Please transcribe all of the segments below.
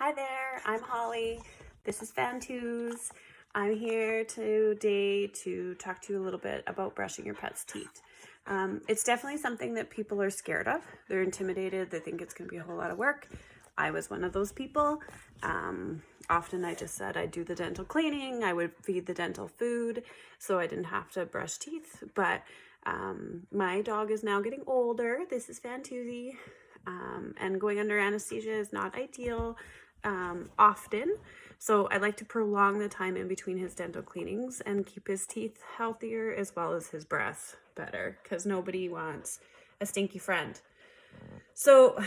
Hi there, I'm Holly. This is Fantooz. I'm here today to talk to you a little bit about brushing your pet's teeth. It's definitely something that people are scared of. They're intimidated. They think it's going to be a whole lot of work. I was one of those people. Often I just said I'd do the dental cleaning. I would feed the dental food so I didn't have to brush teeth. But my dog is now getting older. This is Fantoozy. And going under anesthesia is not ideal often. So I like to prolong the time in between his dental cleanings and keep his teeth healthier as well as his breath better, because nobody wants a stinky friend. So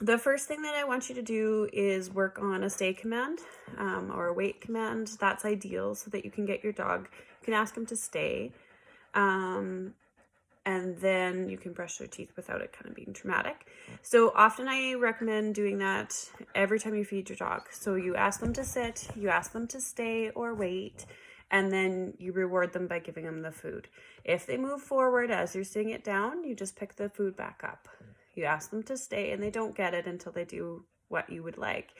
the first thing that I want you to do is work on a stay command or a wait command. That's ideal so that you can get your dog, you can ask him to stay. And then you can brush their teeth without it kind of being traumatic. So often I recommend doing that every time you feed your dog. So you ask them to sit, you ask them to stay or wait, and then you reward them by giving them the food. If they move forward as you're sitting it down, you just pick the food back up. You ask them to stay and they don't get it until they do what you would like.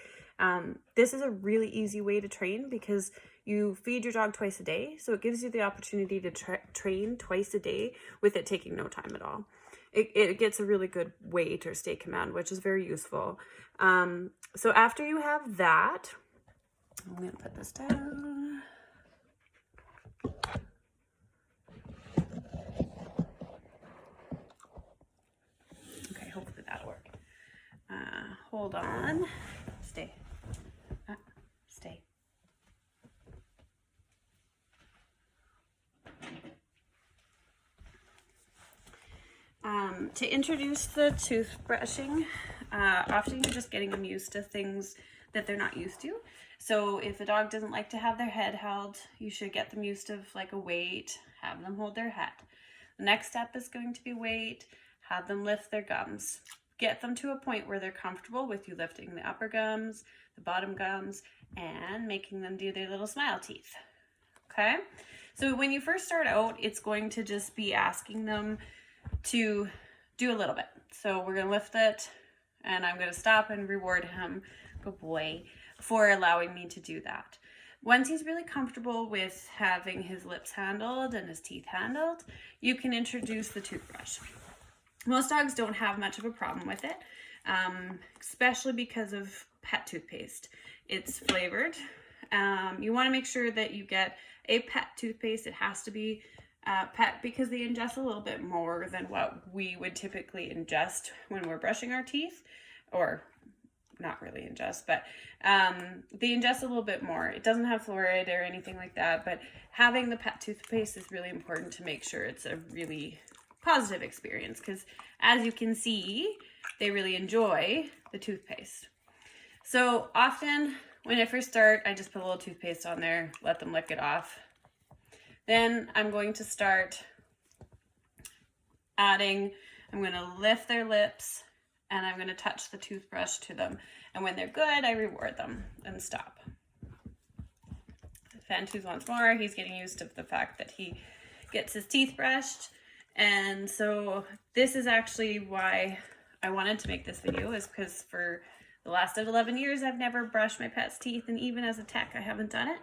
This is a really easy way to train because you feed your dog twice a day. So it gives you the opportunity to train twice a day with it taking no time at all. It gets a really good wait or stay command, which is very useful. So after you have that, I'm going to put this down. Okay, hopefully that'll work. Hold on. Stay. Stay. To introduce the toothbrushing, often you're just getting them used to things that they're not used to. So if a dog doesn't like to have their head held, you should get them used to like a wait, have them hold their head. The next step is going to be wait, have them lift their gums. Get them to a point where they're comfortable with you lifting the upper gums, the bottom gums, and making them do their little smile teeth. Okay? So when you first start out, it's going to just be asking them to do a little bit. So we're going to lift it, and I'm going to stop and reward him, good boy, for allowing me to do that. Once he's really comfortable with having his lips handled and his teeth handled, you can introduce the toothbrush. Most dogs don't have much of a problem with it, especially because of pet toothpaste. It's flavored. You want to make sure that you get a pet toothpaste. It has to be pet because they ingest a little bit more than what we would typically ingest when we're brushing our teeth, or not really ingest, but they ingest a little bit more. It doesn't have fluoride or anything like that, but having the pet toothpaste is really important to make sure it's a really positive experience, because as you can see, they really enjoy the toothpaste. So often when I first start, I just put a little toothpaste on there, let them lick it off. Then I'm going to start adding, I'm going to lift their lips and I'm going to touch the toothbrush to them. And when they're good, I reward them and stop. Fantooz once more, he's getting used to the fact that he gets his teeth brushed. And so this is actually why I wanted to make this video, is because for the last 11 years, I've never brushed my pet's teeth, and even as a tech, I haven't done it.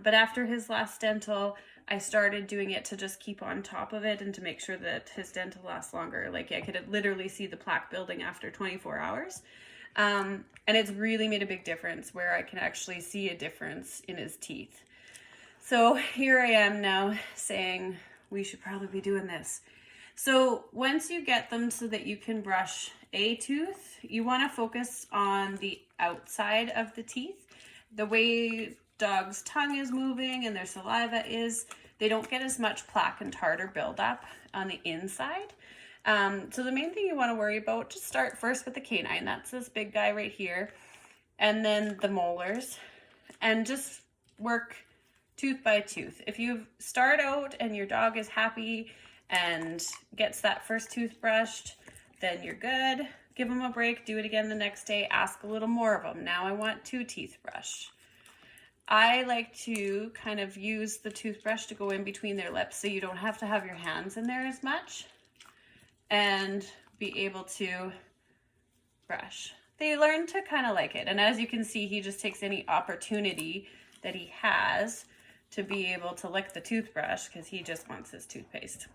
But after his last dental, I started doing it to just keep on top of it and to make sure that his dental lasts longer. Like I could literally see the plaque building after 24 hours. And it's really made a big difference where I can actually see a difference in his teeth. So here I am now saying we should probably be doing this. So once you get them so that you can brush a tooth, you want to focus on the outside of the teeth. The way dog's tongue is moving and their saliva is, they don't get as much plaque and tartar buildup on the inside. So the main thing you want to worry about, just start first with the canine. That's this big guy right here. And then the molars. And just work tooth by tooth. If you start out and your dog is happy and gets that first tooth brushed, then you're good. Give them a break, do it again the next day, ask a little more of them. Now I want 2 teeth brush. I like to kind of use the toothbrush to go in between their lips so you don't have to have your hands in there as much and be able to brush. they learn to kind of like it. And as you can see, he just takes any opportunity that he has to be able to lick the toothbrush because he just wants his toothpaste.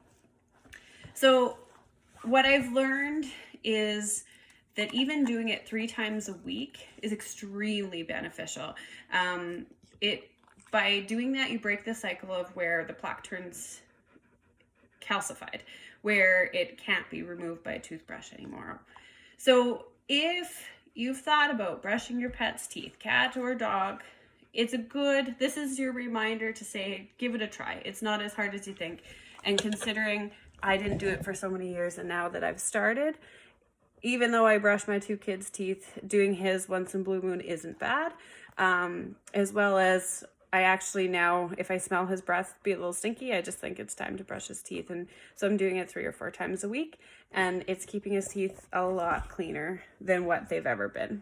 So what I've learned is that even doing it 3 times a week is extremely beneficial. By doing that, you break the cycle of where the plaque turns calcified, where it can't be removed by a toothbrush anymore. So if you've thought about brushing your pet's teeth, cat or dog, this is your reminder to say, give it a try. It's not as hard as you think. And considering I didn't do it for so many years, and now that I've started, even though I brush my 2 kids' teeth, doing his once in blue moon isn't bad. As well as I actually now, if I smell his breath be a little stinky, I just think it's time to brush his teeth. And so I'm doing it 3 or 4 times a week, and it's keeping his teeth a lot cleaner than what they've ever been.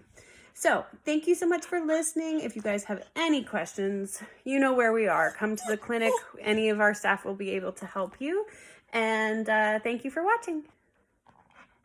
So thank you so much for listening. If you guys have any questions, you know where we are. Come to the clinic. Any of our staff will be able to help you. And thank you for watching.